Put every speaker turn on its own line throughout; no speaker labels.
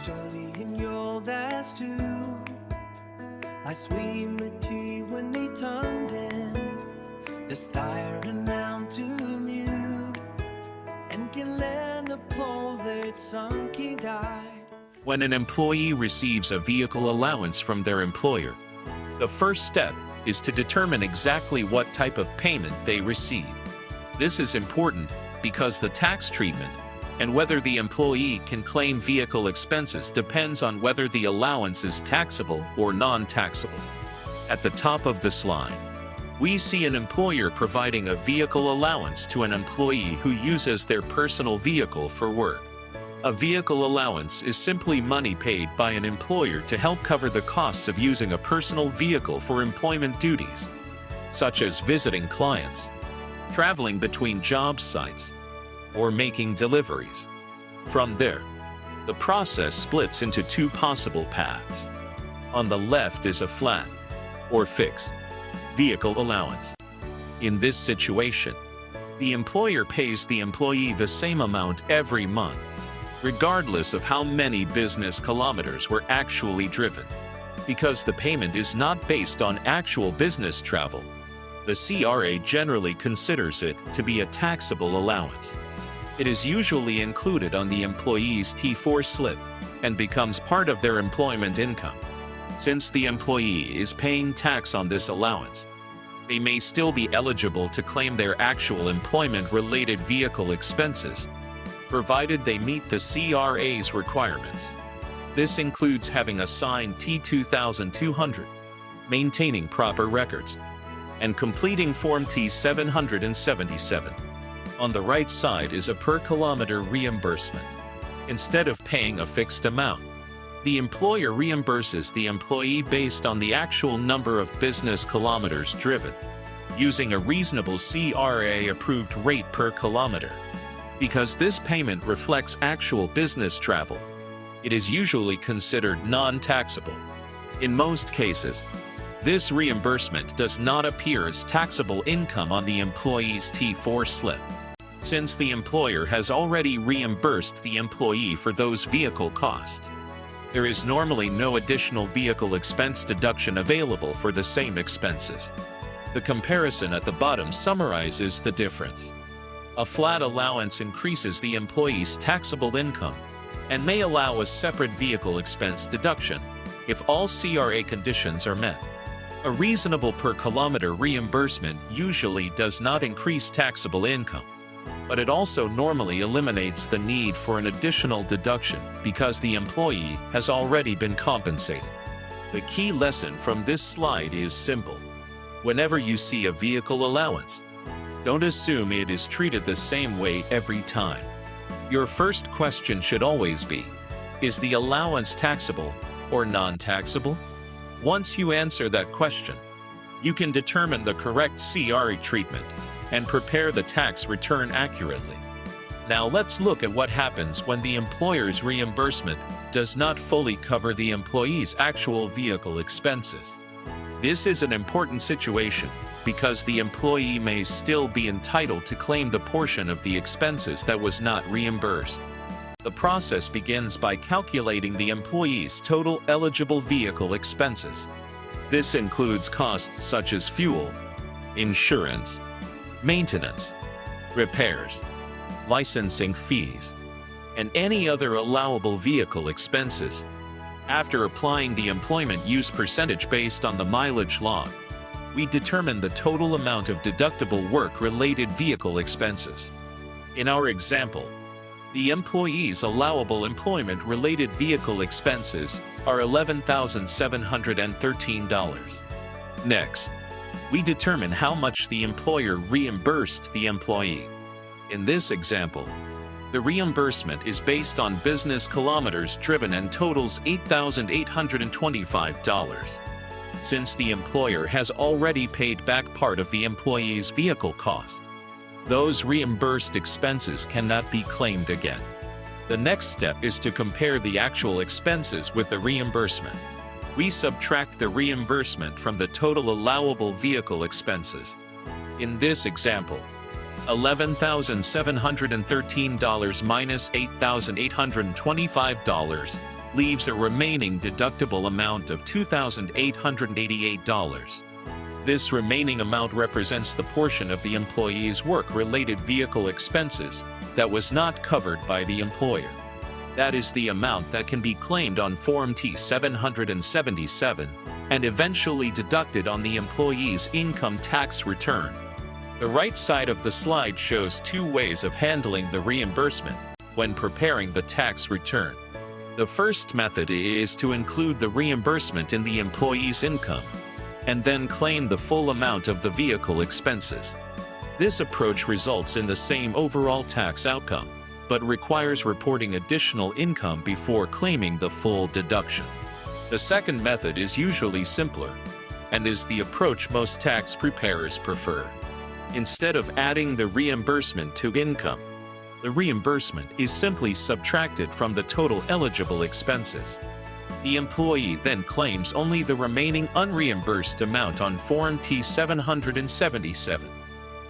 journey in your last two. I swim with tea when they turned in. The staring out to mute and can lend a pole that some kid died.
When an employee receives a vehicle allowance from their employer, the first step is to determine exactly what type of payment they receive. This is important because the tax treatment and whether the employee can claim vehicle expenses depends on whether the allowance is taxable or non-taxable. At the top of the slide, we see an employer providing a vehicle allowance to an employee who uses their personal vehicle for work. A vehicle allowance is simply money paid by an employer to help cover the costs of using a personal vehicle for employment duties, such as visiting clients, traveling between job sites, or making deliveries. From there, the process splits into two possible paths. On the left is a flat, or fixed, vehicle allowance. In this situation, the employer pays the employee the same amount every month, regardless of how many business kilometers were actually driven. Because the payment is not based on actual business travel, the CRA generally considers it to be a taxable allowance. It is usually included on the employee's T4 slip and becomes part of their employment income. Since the employee is paying tax on this allowance, they may still be eligible to claim their actual employment-related vehicle expenses, provided they meet the CRA's requirements. This includes having a signed T2200, maintaining proper records, and completing Form T777. On the right side is a per-kilometre reimbursement. Instead of paying a fixed amount, the employer reimburses the employee based on the actual number of business kilometers driven, using a reasonable CRA-approved rate per kilometre. Because this payment reflects actual business travel, it is usually considered non-taxable. In most cases, this reimbursement does not appear as taxable income on the employee's T4 slip, since the employer has already reimbursed the employee for those vehicle costs. There is normally no additional vehicle expense deduction available for the same expenses. The comparison at the bottom summarizes the difference. A flat allowance increases the employee's taxable income and may allow a separate vehicle expense deduction if all CRA conditions are met. A reasonable per-kilometre reimbursement usually does not increase taxable income, but it also normally eliminates the need for an additional deduction because the employee has already been compensated. The key lesson from this slide is simple. Whenever you see a vehicle allowance, don't assume it is treated the same way every time. Your first question should always be, is the allowance taxable or non-taxable? Once you answer that question, you can determine the correct CRA treatment and prepare the tax return accurately. Now let's look at what happens when the employer's reimbursement does not fully cover the employee's actual vehicle expenses. This is an important situation because the employee may still be entitled to claim the portion of the expenses that was not reimbursed. The process begins by calculating the employee's total eligible vehicle expenses. This includes costs such as fuel, insurance, maintenance, repairs, licensing fees, and any other allowable vehicle expenses. After applying the employment use percentage based on the mileage log, we determine the total amount of deductible work-related vehicle expenses. In our example, the employee's allowable employment-related vehicle expenses are $11,713. Next, we determine how much the employer reimbursed the employee. In this example, the reimbursement is based on business kilometers driven and totals $8,825. Since the employer has already paid back part of the employee's vehicle cost, those reimbursed expenses cannot be claimed again. The next step is to compare the actual expenses with the reimbursement. We subtract the reimbursement from the total allowable vehicle expenses. In this example, $11,713 minus $8,825 leaves a remaining deductible amount of $2,888. This remaining amount represents the portion of the employee's work-related vehicle expenses that was not covered by the employer. That is the amount that can be claimed on Form T777 and eventually deducted on the employee's income tax return. The right side of the slide shows two ways of handling the reimbursement when preparing the tax return. The first method is to include the reimbursement in the employee's income, and then claim the full amount of the vehicle expenses. This approach results in the same overall tax outcome, but requires reporting additional income before claiming the full deduction. The second method is usually simpler, and is the approach most tax preparers prefer. Instead of adding the reimbursement to income, the reimbursement is simply subtracted from the total eligible expenses. The employee then claims only the remaining unreimbursed amount on Form T777.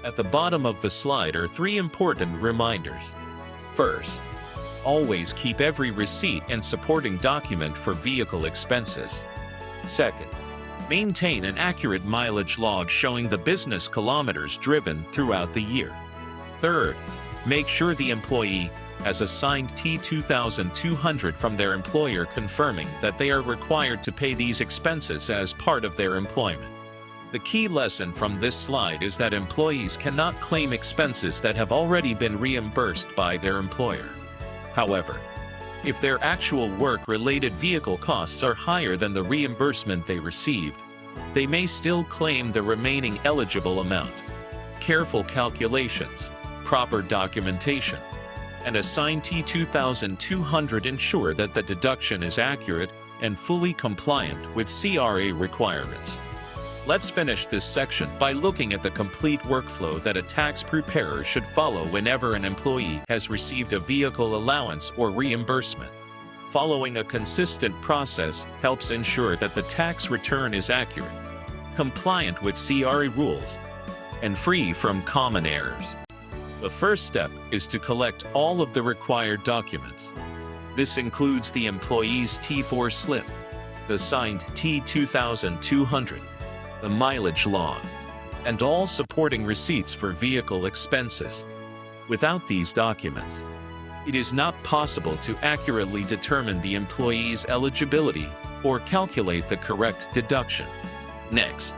At the bottom of the slide are three important reminders. First, always keep every receipt and supporting document for vehicle expenses. Second, maintain an accurate mileage log showing the business kilometers driven throughout the year. Third, make sure the employee has a signed T2200 from their employer confirming that they are required to pay these expenses as part of their employment. The key lesson from this slide is that employees cannot claim expenses that have already been reimbursed by their employer. However, if their actual work-related vehicle costs are higher than the reimbursement they received, they may still claim the remaining eligible amount. Careful calculations, proper documentation, and a signed T2200 ensure that the deduction is accurate and fully compliant with CRA requirements. Let's finish this section by looking at the complete workflow that a tax preparer should follow whenever an employee has received a vehicle allowance or reimbursement. Following a consistent process helps ensure that the tax return is accurate, compliant with CRA rules, and free from common errors. The first step is to collect all of the required documents. This includes the employee's T4 slip, the signed T2200, the mileage log, and all supporting receipts for vehicle expenses. Without these documents, it is not possible to accurately determine the employee's eligibility or calculate the correct deduction. Next,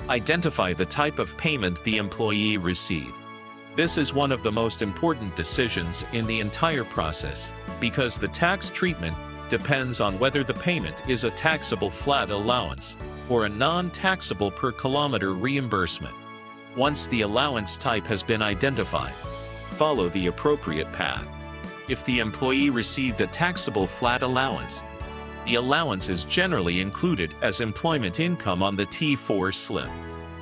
identify the type of payment the employee received. This is one of the most important decisions in the entire process because the tax treatment depends on whether the payment is a taxable flat allowance or a non-taxable per-kilometre reimbursement. Once the allowance type has been identified, follow the appropriate path. If the employee received a taxable flat allowance, the allowance is generally included as employment income on the T4 slip.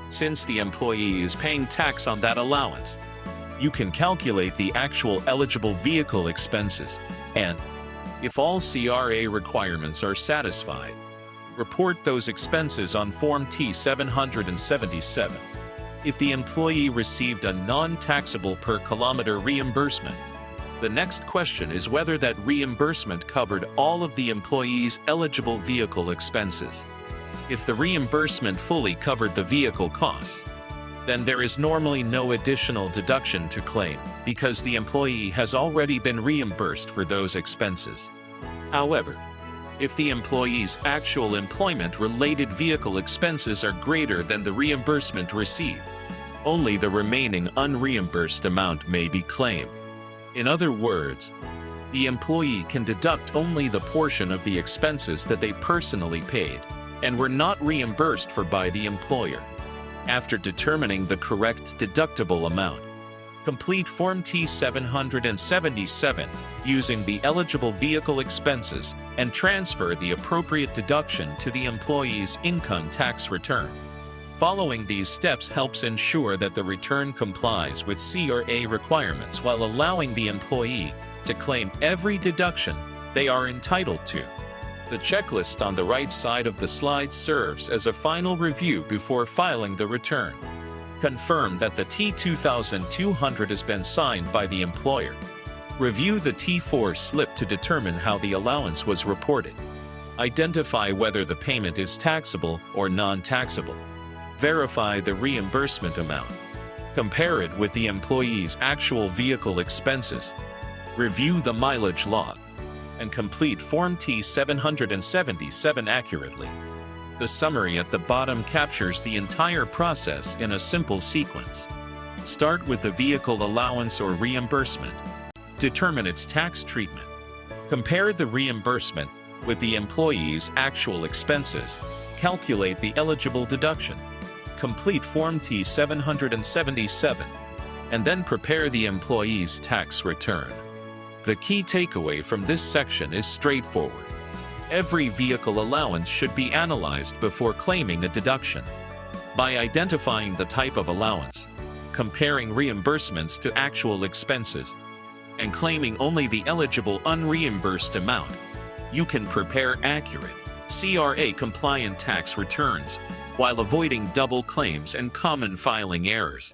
Since the employee is paying tax on that allowance, you can calculate the actual eligible vehicle expenses, and, if all CRA requirements are satisfied, report those expenses on Form T777. If the employee received a non-taxable per-kilometre reimbursement, the next question is whether that reimbursement covered all of the employee's eligible vehicle expenses. If the reimbursement fully covered the vehicle costs, then there is normally no additional deduction to claim because the employee has already been reimbursed for those expenses. However, if the employee's actual employment-related vehicle expenses are greater than the reimbursement received, only the remaining unreimbursed amount may be claimed. In other words, the employee can deduct only the portion of the expenses that they personally paid and were not reimbursed for by the employer. After determining the correct deductible amount, complete Form T777 using the eligible vehicle expenses and transfer the appropriate deduction to the employee's income tax return. Following these steps helps ensure that the return complies with CRA requirements while allowing the employee to claim every deduction they are entitled to. The checklist on the right side of the slide serves as a final review before filing the return. Confirm that the T2200 has been signed by the employer. Review the T4 slip to determine how the allowance was reported. Identify whether the payment is taxable or non-taxable. Verify the reimbursement amount. Compare it with the employee's actual vehicle expenses. Review the mileage log. And complete Form T777 accurately. The summary at the bottom captures the entire process in a simple sequence. Start with the vehicle allowance or reimbursement. Determine its tax treatment. Compare the reimbursement with the employee's actual expenses. Calculate the eligible deduction. Complete Form T777, and then prepare the employee's tax return. The key takeaway from this section is straightforward. Every vehicle allowance should be analyzed before claiming a deduction. By identifying the type of allowance, comparing reimbursements to actual expenses, and claiming only the eligible unreimbursed amount, you can prepare accurate, CRA-compliant tax returns while avoiding double claims and common filing errors.